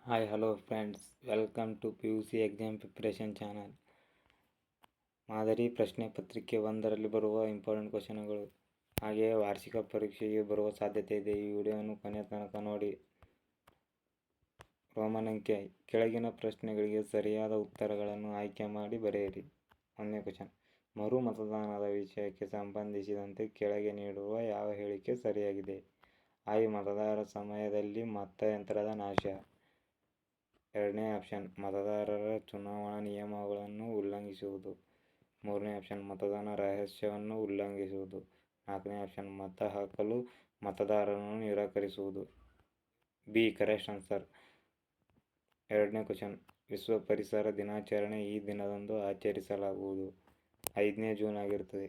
Hi hello friends, welcome to PUC exam preparation channel. ಮಾದರಿ ಪ್ರಶ್ನೆ ಪತ್ರಿಕೆ 1ರಲ್ಲಿ ಬರುವ ಇಂಪಾರ್ಟೆಂಟ್ ಕ್ವಶನ್ಗಳು, ಹಾಗೆಯೇ ವಾರ್ಷಿಕ ಪರೀಕ್ಷೆಗೆ ಬರುವ ಸಾಧ್ಯತೆ ಇದೆ. ಈ ವಿಡಿಯೋವನ್ನು ಕೊನೆಯ ತನಕ ನೋಡಿ. ರೋಮನ್ ಅಂಕೆ ಕೆಳಗಿನ ಪ್ರಶ್ನೆಗಳಿಗೆ ಸರಿಯಾದ ಉತ್ತರಗಳನ್ನು ಆಯ್ಕೆ ಮಾಡಿ ಬರೆಯಿರಿ. 1ನೇ ಕ್ವಶನ್, ಮರು ಮತದಾನದ ವಿಷಯಕ್ಕೆ ಸಂಬಂಧಿಸಿದಂತೆ ಕೆಳಗೆ ನೀಡುವ ಯಾವ ಹೇಳಿಕೆ ಸರಿಯಾಗಿದೆ? ಮತದಾನ ಸಮಯದಲ್ಲಿ ಮತಯಂತ್ರದ ನಾಶ. 2ನೇ ಆಪ್ಷನ್, ಮತದಾರರ ಚುನಾವಣಾ ನಿಯಮಗಳನ್ನು ಉಲ್ಲಂಘಿಸುವುದು. 3ನೇ ಆಪ್ಷನ್, ಮತದಾನ ರಹಸ್ಯವನ್ನು ಉಲ್ಲಂಘಿಸುವುದು. 4ನೇ ಆಪ್ಷನ್, ಮತ ಹಾಕಲು ಮತದಾರರನ್ನು ನಿರಾಕರಿಸುವುದು. B correct answer. 2ನೇ ಕ್ವಶನ್, ವಿಶ್ವ ಪರಿಸರ ದಿನಾಚರಣೆ ಈ ದಿನದಂದು ಆಚರಿಸಲಾಗುವುದು. 5ನೇ ಜೂನ್ ಆಗಿರುತ್ತದೆ.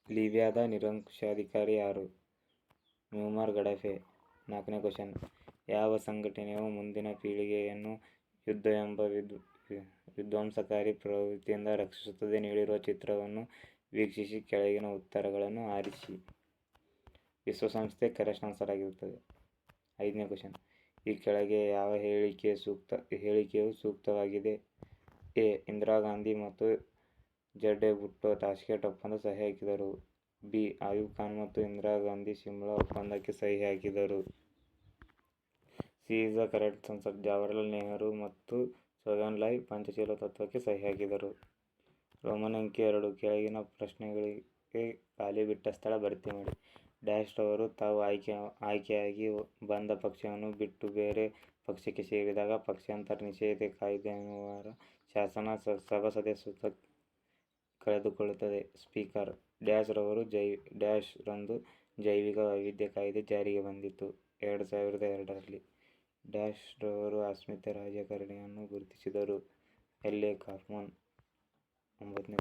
ಲಿಬಿಯಾದ ನಿರಂಕುಶಾಧಿಕಾರಿ ಯಾರು? ಮ್ಯೂಮರ್ ಗಡಾಫೆ. 4ನೇ ಕ್ವಶನ್, ಯಾವ ಸಂಘಟನೆಯು ಮುಂದಿನ ಪೀಳಿಗೆಯನ್ನು ಯುದ್ಧ ಎಂಬ ವಿಧ್ವಂಸಕಾರಿ ಪ್ರವೃತ್ತಿಯಿಂದ ರಕ್ಷಿಸುತ್ತದೆ? ನೀಡಿರುವ ಚಿತ್ರವನ್ನು ವೀಕ್ಷಿಸಿ ಕೆಳಗಿನ ಉತ್ತರಗಳನ್ನು ಆರಿಸಿ. ವಿಶ್ವಸಂಸ್ಥೆ ಕರೆಕ್ಟ್ ಆನ್ಸರ್ ಆಗಿರುತ್ತದೆ. 5ನೇ ಕ್ವಶನ್, ಈ ಕೆಳಗೆ ಯಾವ ಹೇಳಿಕೆಯು ಸೂಕ್ತವಾಗಿದೆ? ಎ. ಇಂದಿರಾ ಗಾಂಧಿ ಮತ್ತು ಜೆ. ಭುಟ್ಟೋ ತಾಷ್ಕೆಂಟ್ ಒಪ್ಪಂದ ಸಹಿ ಹಾಕಿದರು. ಬಿ. ಅಯೂಬ್ ಖಾನ್ ಮತ್ತು ಇಂದಿರಾ ಗಾಂಧಿ ಶಿಮ್ಲಾ ಒಪ್ಪಂದಕ್ಕೆ ಸಹಿ ಹಾಕಿದರು. C is the correct answer. Jawaharlal Nehru ಮತ್ತು ಸೌಗಾನ್ಲಾಯ್ ಪಂಚಶೀಲ ತತ್ವಕ್ಕೆ ಸಹಿ ಹಾಕಿದರು. ರೋಮನ್ ಅಂಕೆ 2, ಕೆಳಗಿನ ಪ್ರಶ್ನೆಗಳಿಗೆ ಖಾಲಿ ಬಿಟ್ಟ ಸ್ಥಳ ಭರ್ತಿ ಮಾಡಿ. ಡ್ಯಾಶ್ ರವರು ತಾವು ಆಯ್ಕೆಯಾಗಿ ಬಂದ ಪಕ್ಷವನ್ನು ಬಿಟ್ಟು ಬೇರೆ ಪಕ್ಷಕ್ಕೆ ಸೇರಿದಾಗ ಪಕ್ಷಾಂತರ ನಿಷೇಧ ಕಾಯ್ದೆ ಅನ್ವಯ ಶಾಸನ ಸಭಾ ಸದಸ್ಯತ್ವ ಕಳೆದುಕೊಳ್ಳುತ್ತದೆ. ಸ್ಪೀಕರ್. ಡ್ಯಾಶ್ ರವರು ಡ್ಯಾಶ್ ರಂದು ಜೈವಿಕ ವೈವಿಧ್ಯ ಕಾಯ್ದೆ ಜಾರಿಗೆ ಬಂದಿತು 2002ರಲ್ಲಿ. ಡ್ಯಾಶ್ ರವರು ಅಸ್ಮಿತಾ ರಾಜಕಾರಣಿಯನ್ನು ಗುರುತಿಸಿದರು. ಎಲ್. ಎ. ಕಾಫ್ಮನ್. 9ನೇ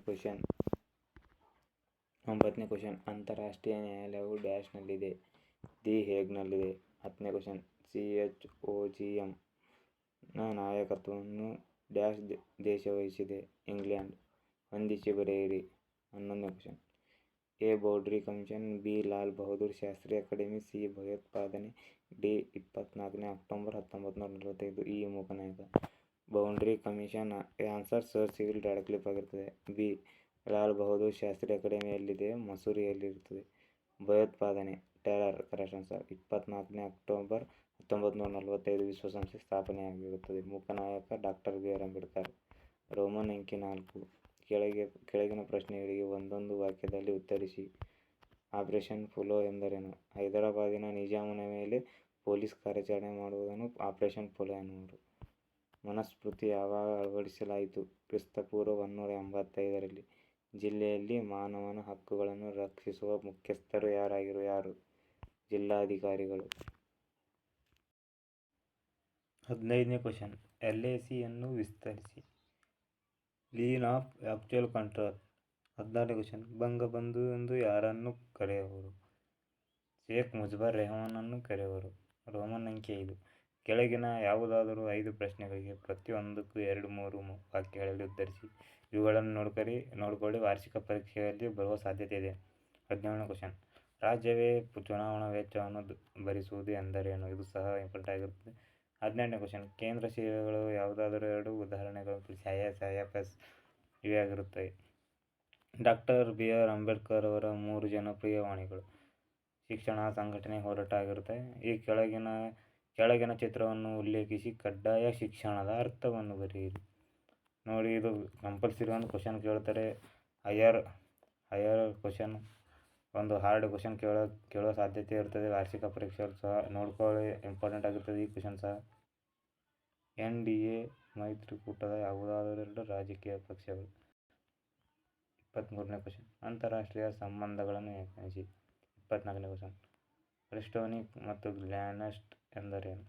ಕ್ವಶನ್, ಅಂತಾರಾಷ್ಟ್ರೀಯ ನ್ಯಾಯಾಲಯವು ಡ್ಯಾಶ್ನಲ್ಲಿದೆ? ದಿ ಹೇಗ್ನಲ್ಲಿದೆ. 10ನೇ ಕ್ವಶನ್, CHOGM ನ ನಾಯಕತ್ವವನ್ನು ಡ್ಯಾಶ್ ದೇಶ ವಹಿಸಿದೆ? ಇಂಗ್ಲೆಂಡ್. ಹೊಂದಿಸಿ ಬರೆಯಿರಿ. 11ನೇ question, A. Boundary commission, B. Lal Bahadur Shastri academy, C. ಭಯೋತ್ಪಾದನೆ, ಡಿ. 24ನೇ October 1945. E. Mooknayak. Boundary commission answer sir Cyril Radcliffe ಆಗಿರುತ್ತದೆ. ಬಿ. ಲಾಲ್ ಬಹದ್ದೂರ್ ಶಾಸ್ತ್ರಿ ಅಕಾಡೆಮಿ ಎಲ್ಲಿದೆ? ಮಸೂರಿಯಲ್ಲಿರುತ್ತದೆ. ಭಯೋತ್ಪಾದನೆ ಟೆರರ್ ಕರೆಕ್ಟ್ ಆನ್ಸರ್. 24ನೇ ಅಕ್ಟೋಬರ್ 1945 ವಿಶ್ವಸಂಸ್ಥೆ ಸ್ಥಾಪನೆಯಾಗಿರುತ್ತದೆ. ಮೂಕನಾಯಕ ಡಾ. ಬಿ. ಆರ್. ಅಂಬೇಡ್ಕರ್. ರೋಮನ್ ಅಂಕೆ 4, ಕೆಳಗಿನ ಪ್ರಶ್ನೆಗಳಿಗೆ ಒಂದೊಂದು ವಾಕ್ಯದಲ್ಲಿ ಉತ್ತರಿಸಿ. ಆಪರೇಷನ್ ಪೋಲೋ ಎಂದರೇನು? ಹೈದರಾಬಾದಿನ ನಿಜಾಮನ ಮೇಲೆ ಪೊಲೀಸ್ ಕಾರ್ಯಾಚರಣೆ ಮಾಡುವುದನ್ನು ಆಪರೇಷನ್ ಪೋಲೋ ಎನ್ನುವರು. ಮನುಸ್ಮೃತಿ ಯಾವಾಗ ಅಳವಡಿಸಲಾಯಿತು? ಕ್ರಿಸ್ತಪೂ 185ರಲ್ಲಿ. ಜಿಲ್ಲೆಯಲ್ಲಿ ಮಾನವನ ಹಕ್ಕುಗಳನ್ನು ರಕ್ಷಿಸುವ ಮುಖ್ಯಸ್ಥರು ಯಾರು? ಜಿಲ್ಲಾಧಿಕಾರಿಗಳು. 15ನೇ ಕ್ವಶನ್, LAC ಯನ್ನು ವಿಸ್ತರಿಸಿ. Line of actual control. 16ನೇ ಕ್ವಶನ್, ಬಂಗಬಂಧು ಎಂದು ಯಾರನ್ನು ಕರೆಯುವರು? ಶೇಖ್ ಮುಜಿಬುರ್ ರೆಹಮಾನನ್ನು ಕರೆಯುವರು. ರೋಮನ್ ಅಂಕೆ 5, ಕೆಳಗಿನ ಯಾವುದಾದರೂ 5 ಪ್ರಶ್ನೆಗಳಿಗೆ ಪ್ರತಿಯೊಂದಕ್ಕೂ 2-3 ವಾಕ್ಯಗಳಲ್ಲಿ ಉತ್ತರಿಸಿ. ಇವುಗಳನ್ನು ನೋಡಿಕೊಳ್ಳಿ, ವಾರ್ಷಿಕ ಪರೀಕ್ಷೆಯಲ್ಲಿ ಬರುವ ಸಾಧ್ಯತೆ ಇದೆ. 17ನೇ ಕ್ವಶನ್, ರಾಜ್ಯವೇ ಚುನಾವಣಾ ವೆಚ್ಚವನ್ನು ಭರಿಸುವುದು ಎಂದರೇನು? ಇದು ಸಹ ಇಂಪಾರ್ಟೆಂಟ್ ಆಗಿರುತ್ತದೆ. 18ನೇ ಕ್ವಶನ್, ಕೇಂದ್ರ ಸೇವೆಗಳು ಯಾವುದಾದರೂ 2 ಉದಾಹರಣೆಗಳನ್ನು ತಿಳಿಸಿ. IAS, ಇವೇ ಆಗಿರುತ್ತವೆ. ಡಾ. ಬಿ. ಆರ್. ಅಂಬೇಡ್ಕರ್ ಅವರ 3 ಜನಪ್ರಿಯ ವಾಣಿಗಳು. ಶಿಕ್ಷಣ, ಸಂಘಟನೆ, ಹೋರಾಟ ಆಗಿರುತ್ತದೆ. ಈ ಕೆಳಗಿನ ಚಿತ್ರವನ್ನು ಉಲ್ಲೇಖಿಸಿ ಕಡ್ಡಾಯ ಶಿಕ್ಷಣದ ಅರ್ಥವನ್ನು ಬರೆಯಿರಿ. ನೋಡಿ, ಇದು ಕಂಪಲ್ಸರಿ ಒಂದು ಕ್ವಶನ್ ಕೇಳ್ತಾರೆ. ಹೈಯರ್ ಕ್ವಶನ್, ಒಂದು ಹಾರ್ಡ್ ಕ್ವಶನ್ ಕೇಳುವ ಸಾಧ್ಯತೆ ಇರ್ತದೆ ವಾರ್ಷಿಕ ಪರೀಕ್ಷೆಯಲ್ಲಿ ಸಹ. ನೋಡ್ಕೊಳ್ಳಿ, ಇಂಪಾರ್ಟೆಂಟ್ ಆಗಿರ್ತದೆ ಈ ಕ್ವಶನ್ ಸಹ. NDA ಮೈತ್ರಿಕೂಟದ ಯಾವುದಾದರೂ 2 ರಾಜಕೀಯ ಪಕ್ಷಗಳು. 23ನೇ ಕ್ವಶನ್, ಅಂತಾರಾಷ್ಟ್ರೀಯ ಸಂಬಂಧಗಳನ್ನು ವ್ಯಾಖ್ಯಾನಿಸಿ. 24ನೇ ಕ್ವಶನ್, ಪ್ರಿಸ್ಟೋನಿಕ್ ಮತ್ತು ಗ್ಲಾನ್ಸ್ಟ್ ಎಂದರೇನು?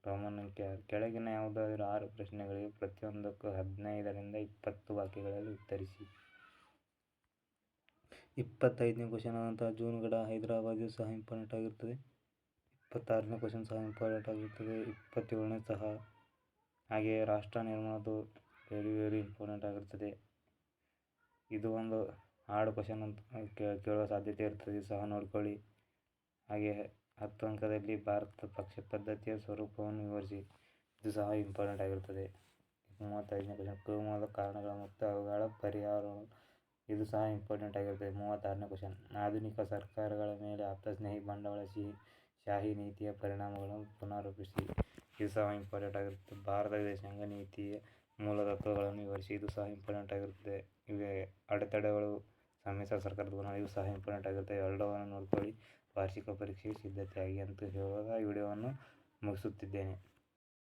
ರೋಮನ್ ಅಂಕೆ 6, ಕೆಳಗಿನ ಯಾವುದಾದರೂ 6 ಪ್ರಶ್ನೆಗಳಿಗೆ ಪ್ರತಿಯೊಂದಕ್ಕೂ 15-20 ವಾಕ್ಯಗಳಲ್ಲಿ ಉತ್ತರಿಸಿ. 25ನೇ ಕ್ವಶನ್ ಆದಂತಹ ಜೂನ್ ಗಡ ಹೈದರಾಬಾದ್ ಸಹ ಇಂಪಾರ್ಟೆಂಟ್ ಆಗಿರುತ್ತದೆ. 26ನೇ ಕ್ವಶನ್ ಸಹ ಇಂಪಾರ್ಟೆಂಟ್ ಆಗಿರುತ್ತದೆ. 27ನೇ ಸಹ. ಹಾಗೆಯೇ ರಾಷ್ಟ್ರ ನಿರ್ಮಾಣದ್ದು ವೆರಿ ಇಂಪಾರ್ಟೆಂಟ್ ಆಗಿರುತ್ತದೆ. ಇದು ಒಂದು ಹಾರ್ಡ್ ಕ್ವಶನ್ ಅಂತ ಕೇಳುವ ಸಾಧ್ಯತೆ ಇರ್ತದೆ, ಸಹ ನೋಡ್ಕೊಳ್ಳಿ. ಹಾಗೆ 10 ಅಂಕದಲ್ಲಿ ಭಾರತದ ಪಕ್ಷ ಪದ್ಧತಿಯ ಸ್ವರೂಪವನ್ನು ವಿವರಿಸಿ. ಇದು ಸಹ ಇಂಪಾರ್ಟೆಂಟ್ ಆಗಿರುತ್ತದೆ. 35ನೇ ಕ್ವಶನ್, ಕೋಮುವಾದ ಕಾರಣಗಳು ಮತ್ತು ಅವುಗಳ ಪರಿಹಾರಗಳು. ಇದು ಸಹ ಇಂಪಾರ್ಟೆಂಟ್ ಆಗಿರುತ್ತದೆ. 36ನೇ ಕ್ವಶನ್, ಆಧುನಿಕ ಸರ್ಕಾರಗಳ ಮೇಲೆ ಆಪ್ತಸ್ನೇಹಿ ಬಂಡವಾಳಶಾಹಿ ನೀತಿಯ ಪರಿಣಾಮಗಳನ್ನು ಪುನರುಚ್ಚರಿಸಿ. ಇದು ಸಹ ಇಂಪಾರ್ಟೆಂಟ್ ಆಗಿರುತ್ತದೆ. ಭಾರತದ ವಿದೇಶಾಂಗ ನೀತಿಯ ಮೂಲ ತತ್ವಗಳನ್ನು ವಿವರಿಸಿ. ಇದು ಸಹ ಇಂಪಾರ್ಟೆಂಟ್ ಆಗಿರುತ್ತದೆ. ಇವೆ ಅಡೆತಡೆಗಳು ಸಮ್ಮಿಶ್ರ ಸರ್ಕಾರದ ಗುಣ. ಇವು ಸಹ ಇಂಪಾರ್ಟೆಂಟ್ ಆಗಿರುತ್ತವೆ. ಇವೆಲ್ಲವನ್ನು ನೋಡ್ಕೊಳ್ಳಿ ವಾರ್ಷಿಕ ಪರೀಕ್ಷೆಗೆ ಸಿದ್ಧತೆಯಾಗಿ ಅಂತ ಹೇಳುತ್ತಾ ಈ ವಿಡಿಯೋವನ್ನು ಮುಗಿಸುತ್ತಿದ್ದೇನೆ.